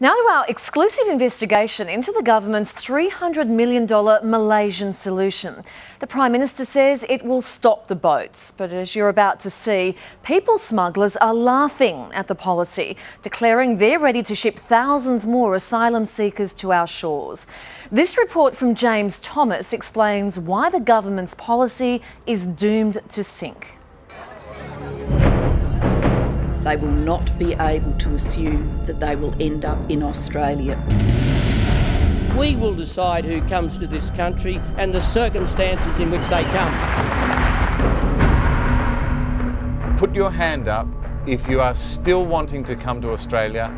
Now to our exclusive investigation into the government's $300 million Malaysian solution. The Prime Minister says it will stop the boats, but as you're about to see, people smugglers are laughing at the policy, declaring they're ready to ship thousands more asylum seekers to our shores. This report from James Thomas explains why the government's policy is doomed to sink. They will not be able to assume that they will end up in Australia. We will decide who comes to this country and the circumstances in which they come. Put your hand up if you are still wanting to come to Australia.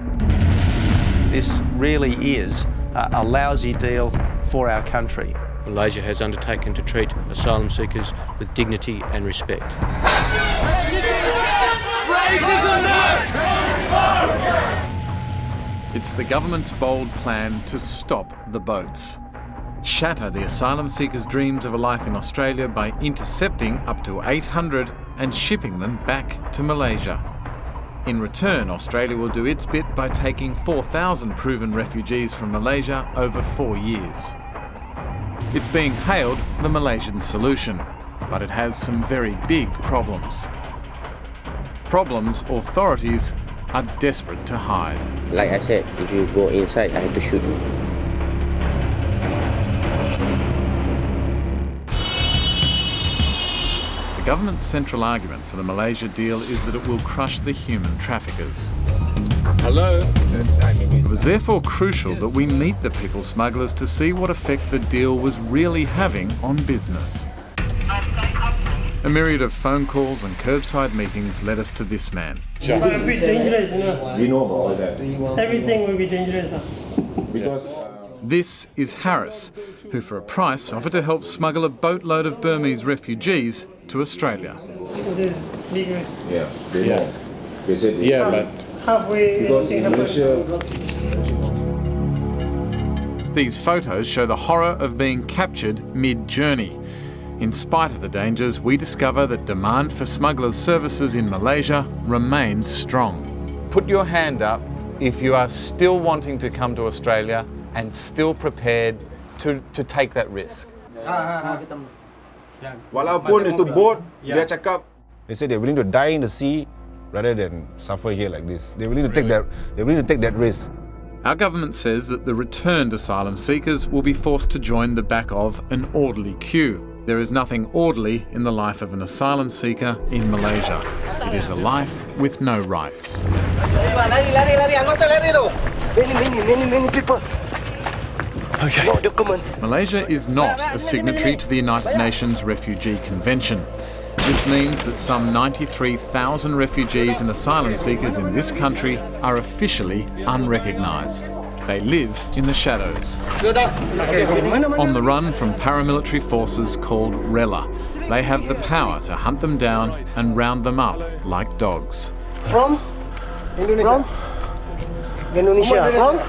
This really is a lousy deal for our country. Malaysia has undertaken to treat asylum seekers with dignity and respect. It's the government's bold plan to stop the boats, shatter the asylum seekers' dreams of a life in Australia by intercepting up to 800 and shipping them back to Malaysia. In return, Australia will do its bit by taking 4,000 proven refugees from Malaysia over 4 years. It's being hailed the Malaysian Solution, but it has some very big problems. Problems authorities are desperate to hide. Like I said, if you go inside, I have to shoot you. The government's central argument for the Malaysia deal is that it will crush the human traffickers. Hello? It was therefore crucial that we meet the people smugglers to see what effect the deal was really having on business. A myriad of phone calls and curbside meetings led us to this man. It's a bit dangerous, you know. We know about all that. Everything will be dangerous now. Because This is Harris, who for a price offered to help smuggle a boatload of Burmese refugees to Australia. It is big risk. yeah, they know. They said Halfway, because everything in happens. Malaysia, These photos show the horror of being captured mid-journey. In spite of the dangers, we discover that demand for smugglers' services in Malaysia remains strong. Put your hand up if you are still wanting to come to Australia and still prepared to take that risk. walaupun itu boat, dia cakap, they say they're willing to die in the sea rather than suffer here like this. They're willing to take that. They're willing to take that risk. Our government says that the returned asylum seekers will be forced to join the back of an orderly queue. There is nothing orderly in the life of an asylum seeker in Malaysia. It is a life with no rights. Malaysia is not a signatory to the United Nations Refugee Convention. This means that some 93,000 refugees and asylum seekers in this country are officially unrecognised. They live in the shadows, on the run from paramilitary forces called Rela. They have the power to hunt them down and round them up like dogs. From Indonesia, from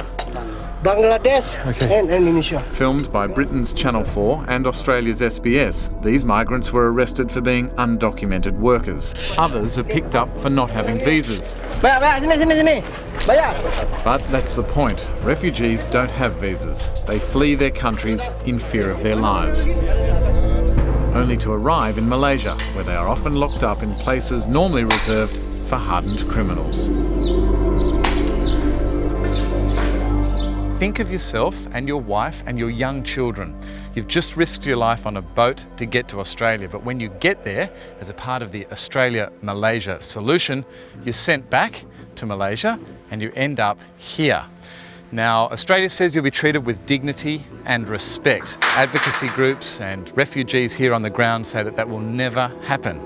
Bangladesh and Indonesia. Filmed by Britain's Channel 4 and Australia's SBS, these migrants were arrested for being undocumented workers. Others are picked up for not having visas. But that's the point. Refugees don't have visas. They flee their countries in fear of their lives, only to arrive in Malaysia, where they are often locked up in places normally reserved for hardened criminals. Think of yourself and your wife and your young children. You've just risked your life on a boat to get to Australia, but when you get there, as a part of the Australia-Malaysia Solution, you're sent back to Malaysia and you end up here. Now, Australia says you'll be treated with dignity and respect. Advocacy groups and refugees here on the ground say that that will never happen.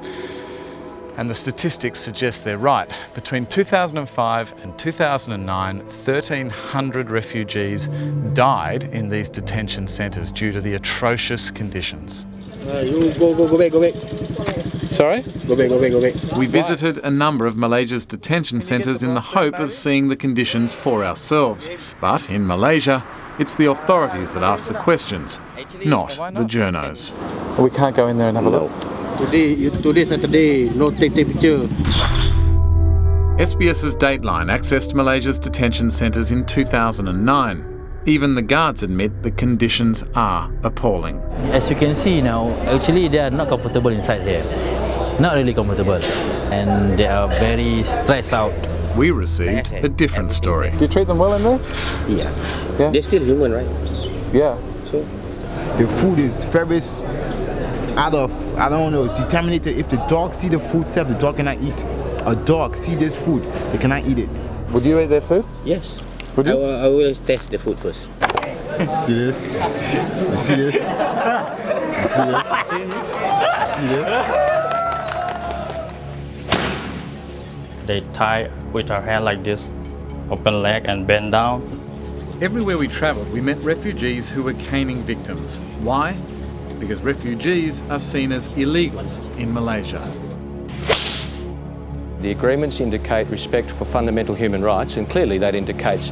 And the statistics suggest they're right. Between 2005 and 2009, 1,300 refugees died in these detention centres due to the atrocious conditions. You go back. Sorry? Go back. We visited a number of Malaysia's detention centres in the hope of seeing the conditions for ourselves. But in Malaysia, it's the authorities that ask the questions, not the journos. We can't go in there and have a look. Today, Saturday, no take picture. SBS's Dateline accessed Malaysia's detention centres in 2009. Even the guards admit the conditions are appalling. As you can see now, actually they are not comfortable inside here. Not really comfortable. And they are very stressed out. We received a different story. Do you treat them well in there? Yeah. Yeah? They're still human, right? Yeah. So the food is very out of, I don't know, determined. If the dog see the food itself, the dog cannot eat. A dog see this food, they cannot eat it. Would you eat their food? yes. Would you? I will test the food first. See this? You see this? You see this? You see this? They tie with our hand like this, open leg and bend down. Everywhere we travelled, we met refugees who were caning victims. Why? Because refugees are seen as illegals in Malaysia. The agreements indicate respect for fundamental human rights, and clearly that indicates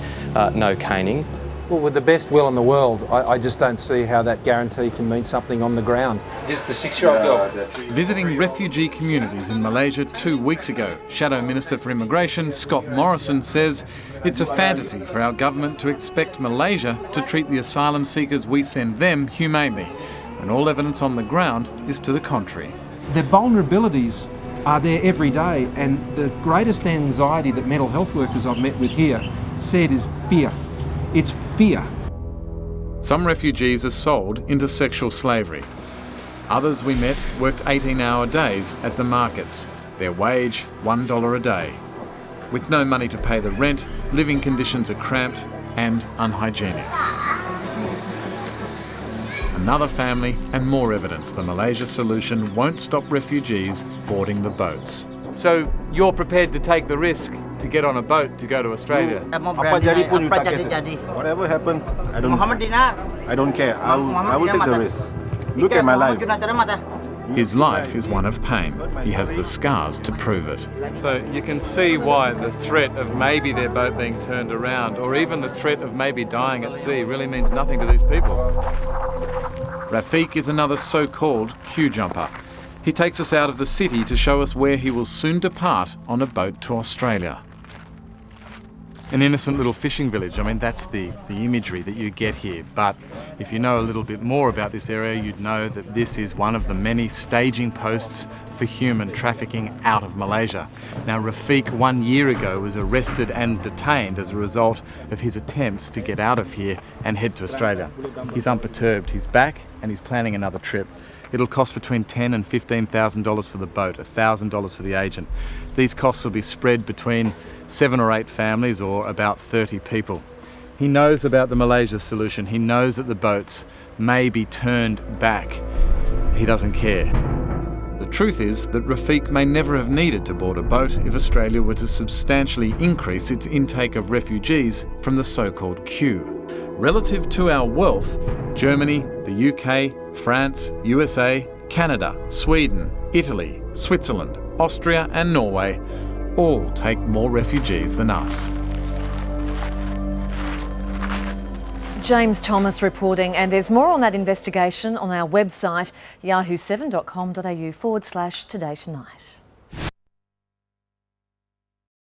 no caning. Well, with the best will in the world, I just don't see how that guarantee can mean something on the ground. This is the 6-year-old girl. Visiting refugee communities in Malaysia 2 weeks ago, Shadow Minister for Immigration Scott Morrison says it's a fantasy for our government to expect Malaysia to treat the asylum seekers we send them humanely, when all evidence on the ground is to the contrary. The vulnerabilities are there every day, and the greatest anxiety that mental health workers I've met with here said is fear. It's fear. Some refugees are sold into sexual slavery. Others we met worked 18-hour days at the markets, their wage $1 a day. With no money to pay the rent, living conditions are cramped and unhygienic. Another family and more evidence the Malaysia Solution won't stop refugees boarding the boats. So you're prepared to take the risk to get on a boat to go to Australia? Whatever happens, I don't care. I will take the risk. Look at my life. His life is one of pain. He has the scars to prove it. So you can see why the threat of maybe their boat being turned around, or even the threat of maybe dying at sea, really means nothing to these people. Rafiq is another so-called queue jumper. He takes us out of the city to show us where he will soon depart on a boat to Australia. An innocent little fishing village, I mean, that's the imagery that you get here. But if you know a little bit more about this area, you'd know that this is one of the many staging posts for human trafficking out of Malaysia. Now, Rafiq 1 year ago was arrested and detained as a result of his attempts to get out of here and head to Australia. He's unperturbed, he's back and he's planning another trip. It'll cost between $10,000 and $15,000 for the boat, $1,000 for the agent. These costs will be spread between 7 or 8 families, or about 30 people. He knows about the Malaysia Solution. He knows that the boats may be turned back. He doesn't care. The truth is that Rafiq may never have needed to board a boat if Australia were to substantially increase its intake of refugees from the so-called queue. Relative to our wealth, Germany, the UK, France, USA, Canada, Sweden, Italy, Switzerland, Austria and Norway all take more refugees than us. James Thomas reporting, and there's more on that investigation on our website, yahoo7.com.au/Today Tonight.